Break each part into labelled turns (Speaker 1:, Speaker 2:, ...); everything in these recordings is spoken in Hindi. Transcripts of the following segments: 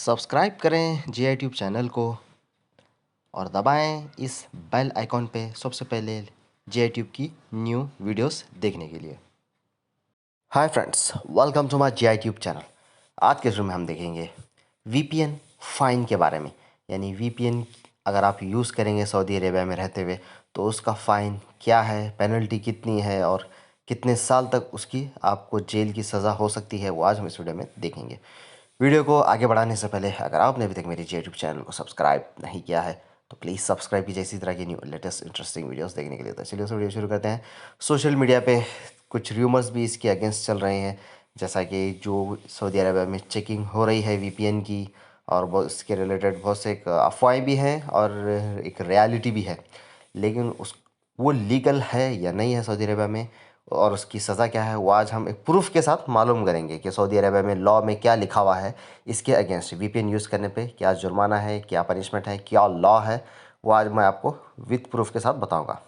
Speaker 1: सब्सक्राइब करें जी आई ट्यूब चैनल को और दबाएं इस बेल आइकॉन पे सबसे पहले जी आई ट्यूब की न्यू वीडियोस देखने के लिए। Hi friends, welcome to my G I tube channel. आज के वीडियो में हम देखेंगे वीपीएन फ़ाइन के बारे में। यानी वीपीएन अगर आप यूज़ करेंगे सऊदी अरेबिया में रहते हुए तो उसका फ़ाइन क्या है, पेनल्टी कितनी है और कितने साल तक उसकी आपको जेल की सज़ा हो सकती है, वो आज हम इस वीडियो में देखेंगे। वीडियो को आगे बढ़ाने से पहले अगर आपने अभी तक मेरे यूट्यूब चैनल को सब्सक्राइब नहीं किया है तो प्लीज़ सब्सक्राइब कीजिए इसी तरह की न्यू लेटेस्ट इंटरेस्टिंग वीडियोस देखने के लिए। तो चलिए उस वीडियो शुरू करते हैं। सोशल मीडिया पे कुछ र्यूमर्स भी इसके अगेंस्ट चल रहे हैं, जैसा कि जो सऊदी अरबिया में चेकिंग हो रही है वीपीएन की, और बहुत इसके रिलेटेड बहुत से अफवाहें भी हैं और एक रियलिटी भी है। लेकिन उस वो लीगल है या नहीं है सऊदी अरबिया में, और उसकी सज़ा क्या है, वो आज हम एक प्रूफ के साथ मालूम करेंगे कि सऊदी अरबिया में लॉ में क्या लिखा हुआ है। इसके अगेंस्ट वीपीएन यूज़ करने पे क्या जुर्माना है, क्या पनिशमेंट है, क्या लॉ है, वो आज मैं आपको विथ प्रूफ के साथ बताऊंगा।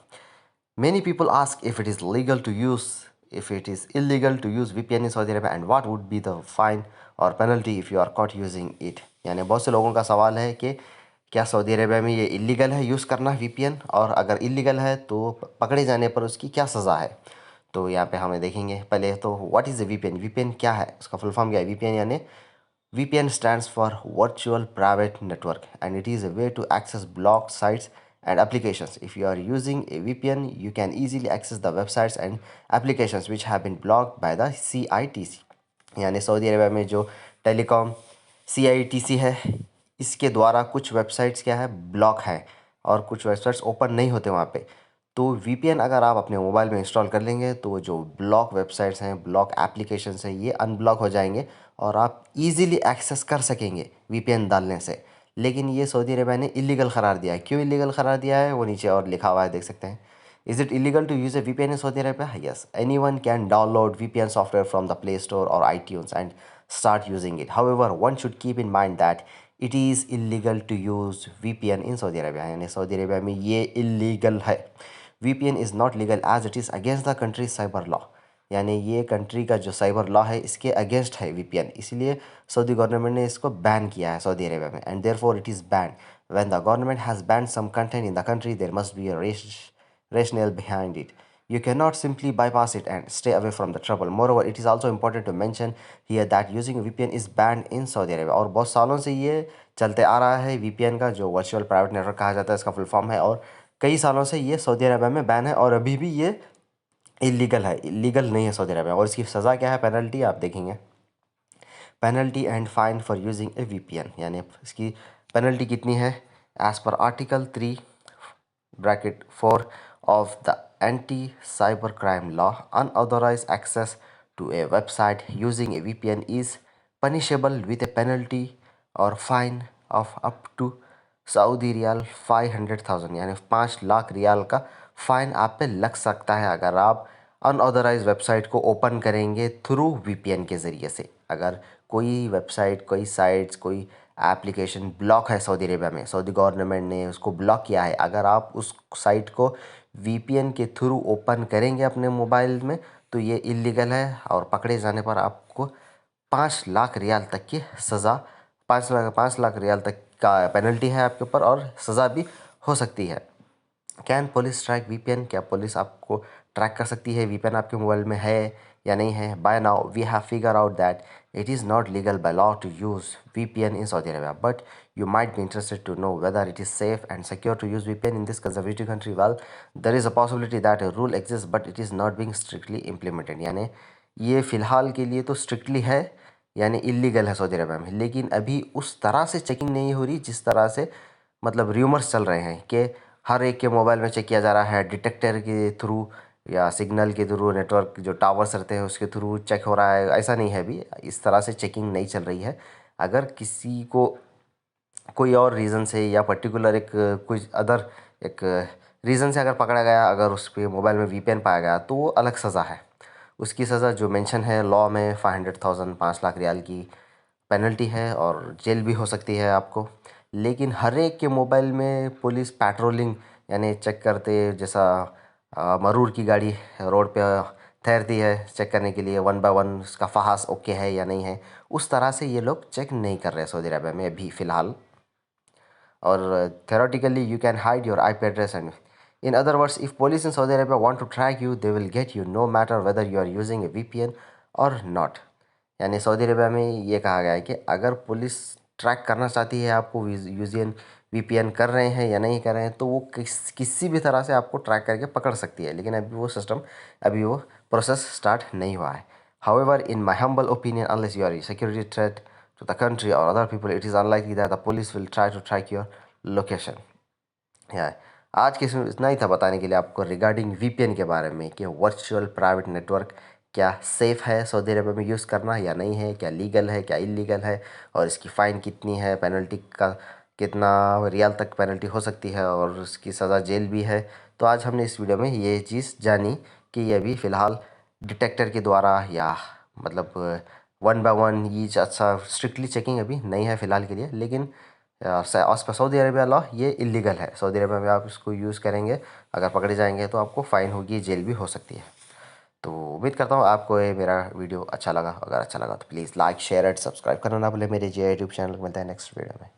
Speaker 1: Many people ask if it is legal to use, if it is illegal to use VPN in Saudi Arabia and what would be the fine or penalty if you are caught using it। यानी बहुत से लोगों का सवाल है कि क्या सऊदी अरेबिया में ये इलीगल है यूज़ करना वीपीएन, और अगर इलीगल है तो पकड़े जाने पर उसकी क्या सज़ा है। तो यहाँ पे हमें देखेंगे पहले तो what is a VPN. VPN क्या है, उसका फुल फॉर्म क्या है। वीपीएन यानी VPN stands for Virtual Private Network and it is a way to access blocked sites and applications. If you are using a VPN, you can easily access the websites and applications which have been blocked by the CITC। यानी सऊदी अरबिया में जो टेलीकॉम CITC है, इसके द्वारा कुछ वेबसाइट्स क्या है ब्लॉक है और कुछ वेबसाइट्स ओपन नहीं होते वहाँ पे। तो वीपीएन अगर आप अपने मोबाइल में इंस्टॉल कर लेंगे तो जो ब्लॉक वेबसाइट्स हैं, ब्लॉक एप्लीकेशंस हैं, ये अनब्लॉक हो जाएंगे और आप इजीली एक्सेस कर सकेंगे वीपीएन डालने से। लेकिन ये सऊदी अरबिया ने इलीगल करार दिया है। क्यों इलीगल करार दिया है वो नीचे और लिखा हुआ है, देख सकते हैं। Is it illegal to use a VPN in Saudi Arabia? Yes, anyone can download VPN software from the Play Store और iTunes and start using it. However, one should keep in mind that it is illegal to use VPN in Saudi Arabia। यानी सऊदी अरेबिया में ये इलीगल है। VPN is not legal as it is against the country's cyber law। यानी ये कंट्री का जो साइबर लॉ है इसके अगेंस्ट है वीपीएन, इसलिए सऊदी गवर्नमेंट ने इसको बैन किया है सऊदी अरेबिया में। And therefore it is ban. When the government has ban some content in the country, there must be a rationale behind it. You cannot simply bypass it and stay away from the trouble. Moreover, it is also important to mention here that using VPN is banned in Saudi Arabia। और बहुत सालों से ये चलते आ रहा है VPN का, जो वर्चुअल प्राइवेट नेटवर्क कहा जाता है, इसका फुल फॉर्म है। और कई सालों से ये सऊदी अरबिया में बैन है और अभी भी ये इलीगल है, इलीगल नहीं है सऊदी अरबिया। और इसकी सज़ा क्या है, पेनल्टी आप देखेंगे। Penalty and fine for using a VPN, यानी इसकी पेनल्टी कितनी है। एज पर article 3(4) of the Anti-Cybercrime Law, unauthorized access to a website using a VPN is punishable with a penalty or fine of up to Saudi riyal 500,000, यानी 5 लाख रियाल का फ़ाइन आप पे लग सकता है अगर आप अनऑथराइज वेबसाइट को ओपन करेंगे थ्रू वीपीएन के ज़रिए से। अगर कोई वेबसाइट, कोई साइट्स, कोई एप्लीकेशन ब्लॉक है सऊदी अरेबिया में, सऊदी गवर्नमेंट ने उसको ब्लॉक किया है, अगर आप उस साइट को वीपीएन के थ्रू ओपन करेंगे अपने मोबाइल में तो ये इलीगल है और पकड़े जाने पर आपको 5 लाख रियाल तक की सज़ा, 5 लाख रियाल तक का पेनल्टी है आपके ऊपर और सज़ा भी हो सकती है। Can police track VPN? क्या पुलिस आपको ट्रैक कर सकती है वीपीएन आपके मोबाइल में है या नहीं है। By now we have figure out that it is not legal by law to use VPN in Saudi Arabia, but you might be interested to know whether it is safe and secure to use VPN in this conservative country। Well, there is a possibility that a rule exists but it is not being strictly implemented। यानी ये फ़िलहाल के लिए तो स्ट्रिक्टली है, यानी इलीगल है सऊदी अरबिया में, लेकिन अभी उस तरह से चेकिंग नहीं हो रही जिस तरह से मतलब र्यूमर्स चल रहे हैं कि हर एक के मोबाइल में चेक किया जा रहा है, डिटेक्टर के थ्रू या सिग्नल के थ्रू, नेटवर्क जो टावर्स रहते हैं उसके थ्रू चेक हो रहा है। ऐसा नहीं है, अभी इस तरह से चेकिंग नहीं चल रही है। अगर किसी को कोई और रीज़न से या पर्टिकुलर एक कोई अदर एक रीज़न से अगर पकड़ा गया, अगर उस पर मोबाइल में वीपीएन पाया गया तो वो अलग सज़ा है। उसकी सज़ा जो मेंशन है लॉ में 500,000, 5 लाख रियाल की पेनल्टी है और जेल भी हो सकती है आपको। लेकिन हर एक के मोबाइल में पुलिस पेट्रोलिंग यानी चेक करते, जैसा मरूर की गाड़ी रोड पे ठहरती है चेक करने के लिए 1 बाय 1 उसका फहास ओके है या नहीं है, उस तरह से ये लोग चेक नहीं कर रहे हैं सऊदी अरबिया में अभी फ़िलहाल। और theoretically you can hide your IP address, and in other words if police in Saudi Arabia want to track you they will get you no matter whether you are using a VPN or not। यानी सऊदी अरबिया में ये कहा गया है कि अगर पुलिस ट्रैक करना चाहती है आपको यूजियन VPN कर रहे हैं या नहीं कर रहे हैं तो वो किसी भी तरह से आपको ट्रैक करके पकड़ सकती है, लेकिन अभी वो सिस्टम वो प्रोसेस स्टार्ट नहीं हुआ है। However, in my humble opinion, unless you are a security threat to the country or other people, it is unlikely that the police will try to track your location। या आज के इसमें इतना ही था बताने के लिए आपको रिगार्डिंग VPN के बारे में कि वर्चुअल प्राइवेट नेटवर्क क्या सेफ़ है सऊदी अरबिया में यूज़ करना या नहीं है, क्या लीगल है क्या इलीगल है, और इसकी फ़ाइन कितनी है, पेनल्टी का कितना रियाल तक पेनल्टी हो सकती है और उसकी सज़ा जेल भी है। तो आज हमने इस वीडियो में ये चीज़ जानी कि ये अभी फ़िलहाल डिटेक्टर के द्वारा या मतलब 1 बाय 1 ये अच्छा स्ट्रिक्टली चेकिंग अभी नहीं है फ़िलहाल के लिए, लेकिन सऊदी अरबिया लॉ ये इलीगल है। सऊदी अरबिया में आप इसको यूज़ करेंगे अगर पकड़े जाएंगे तो आपको फ़ाइन होगी, जेल भी हो सकती है। तो उम्मीद करता हूँ आपको ये मेरा वीडियो अच्छा लगा। अगर अच्छा लगा तो please like share and subscribe करना ना भूलें मेरे जे यूट्यूब चैनल को। मिलता है नेक्स्ट वीडियो में।